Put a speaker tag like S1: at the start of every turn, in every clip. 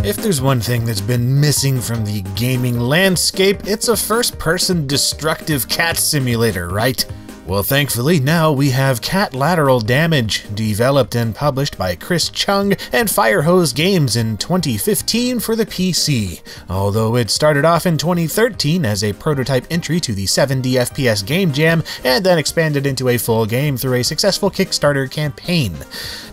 S1: If there's one thing that's been missing from the gaming landscape, it's a first-person destructive cat simulator, right? Well, thankfully, now we have Cat Lateral Damage, developed and published by Chris Chung and Firehose Games in 2015 for the PC, although it started off in 2013 as a prototype entry to the 7D FPS Game Jam and then expanded into a full game through a successful Kickstarter campaign.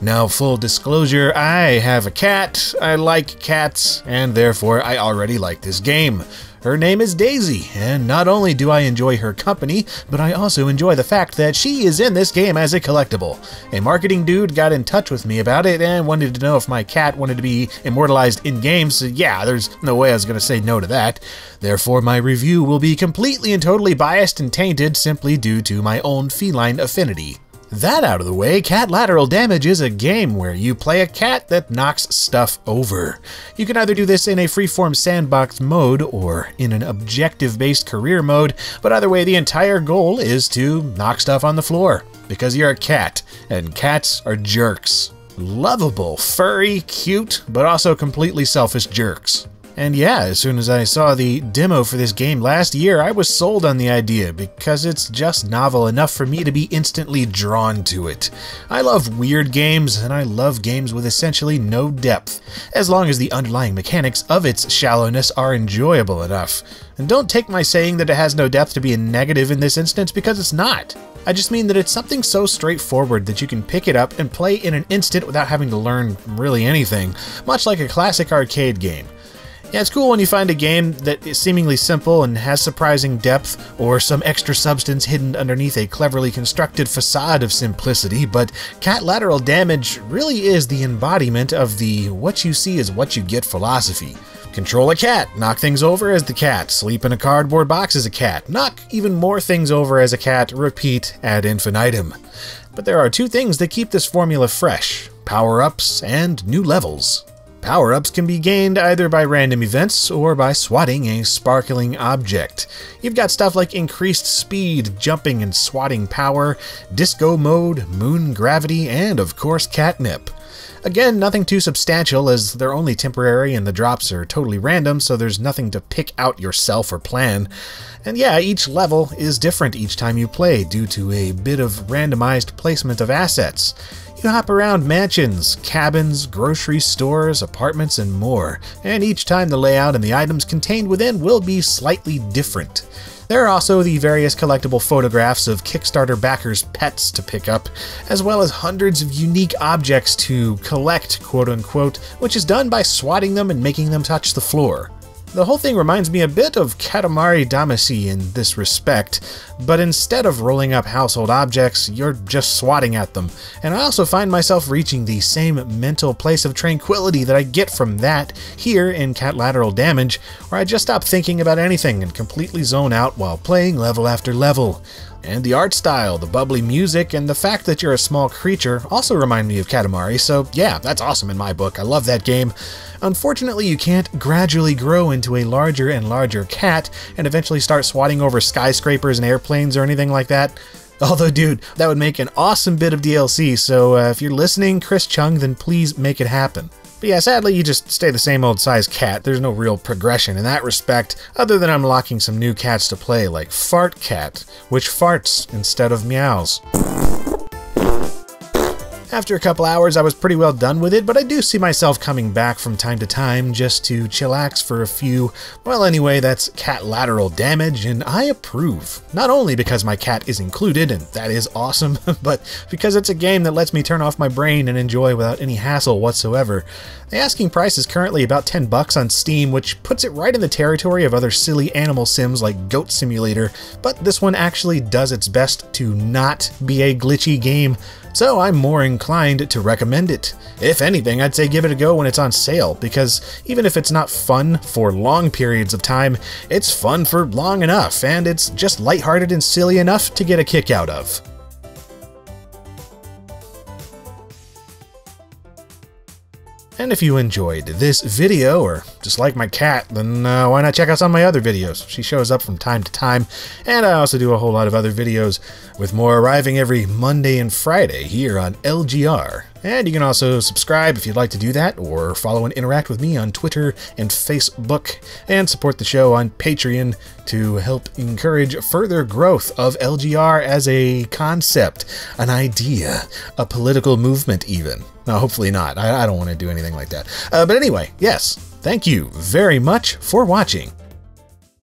S1: Now, full disclosure, I have a cat, I like cats, and therefore I already like this game. Her name is Daisy, and not only do I enjoy her company, but I also enjoy the fact that she is in this game as a collectible. A marketing dude got in touch with me about it and wanted to know if my cat wanted to be immortalized in-game, so yeah, there's no way I was going to say no to that. Therefore, my review will be completely and totally biased and tainted simply due to my own feline affinity. That out of the way, Cat Lateral Damage is a game where you play a cat that knocks stuff over. You can either do this in a freeform sandbox mode or in an objective-based career mode, but either way, the entire goal is to knock stuff on the floor, because you're a cat, and cats are jerks. Lovable, furry, cute, but also completely selfish jerks. And yeah, as soon as I saw the demo for this game last year, I was sold on the idea because it's just novel enough for me to be instantly drawn to it. I love weird games, and I love games with essentially no depth, as long as the underlying mechanics of its shallowness are enjoyable enough. And don't take my saying that it has no depth to be a negative in this instance, because it's not. I just mean that it's something so straightforward that you can pick it up and play in an instant without having to learn really anything, much like a classic arcade game. Yeah, it's cool when you find a game that is seemingly simple and has surprising depth, or some extra substance hidden underneath a cleverly constructed facade of simplicity, but Cat Lateral Damage really is the embodiment of the what you see is what you get philosophy. Control a cat, knock things over as the cat, sleep in a cardboard box as a cat, knock even more things over as a cat, repeat ad infinitum. But there are two things that keep this formula fresh: power-ups and new levels. Power-ups can be gained either by random events or by swatting a sparkling object. You've got stuff like increased speed, jumping and swatting power, disco mode, moon gravity, and of course catnip. Again, nothing too substantial as they're only temporary and the drops are totally random, so there's nothing to pick out yourself or plan. And yeah, each level is different each time you play due to a bit of randomized placement of assets. You hop around mansions, cabins, grocery stores, apartments, and more, and each time the layout and the items contained within will be slightly different. There are also the various collectible photographs of Kickstarter backers' pets to pick up, as well as hundreds of unique objects to collect, quote-unquote, which is done by swatting them and making them touch the floor. The whole thing reminds me a bit of Katamari Damacy in this respect, but instead of rolling up household objects, you're just swatting at them. And I also find myself reaching the same mental place of tranquility that I get from that here in Cat Lateral Damage, where I just stop thinking about anything and completely zone out while playing level after level. And the art style, the bubbly music, and the fact that you're a small creature also remind me of Katamari, so yeah, that's awesome in my book. I love that game. Unfortunately, you can't gradually grow into a larger and larger cat and eventually start swatting over skyscrapers and airplanes or anything like that. Although, dude, that would make an awesome bit of DLC, so if you're listening, Chris Chung, then please make it happen. But yeah, sadly, you just stay the same old size cat. There's no real progression in that respect, other than unlocking some new cats to play, like Fart Cat, which farts instead of meows. After a couple hours, I was pretty well done with it, but I do see myself coming back from time to time just to chillax for a few. Well, anyway, that's Cat Lateral Damage, and I approve. Not only because my cat is included, and that is awesome, but because it's a game that lets me turn off my brain and enjoy without any hassle whatsoever. The asking price is currently about $10 on Steam, which puts it right in the territory of other silly animal sims like Goat Simulator, but this one actually does its best to not be a glitchy game, so I'm more inclined to recommend it. If anything, I'd say give it a go when it's on sale, because even if it's not fun for long periods of time, it's fun for long enough, and it's just lighthearted and silly enough to get a kick out of. And if you enjoyed this video, or just like my cat, then why not check out some of my other videos? She shows up from time to time, and I also do a whole lot of other videos, with more arriving every Monday and Friday here on LGR. And you can also subscribe if you'd like to do that, or follow and interact with me on Twitter and Facebook, and support the show on Patreon to help encourage further growth of LGR as a concept, an idea, a political movement even. No, hopefully not. I don't want to do anything like that. But anyway, yes, thank you very much for watching.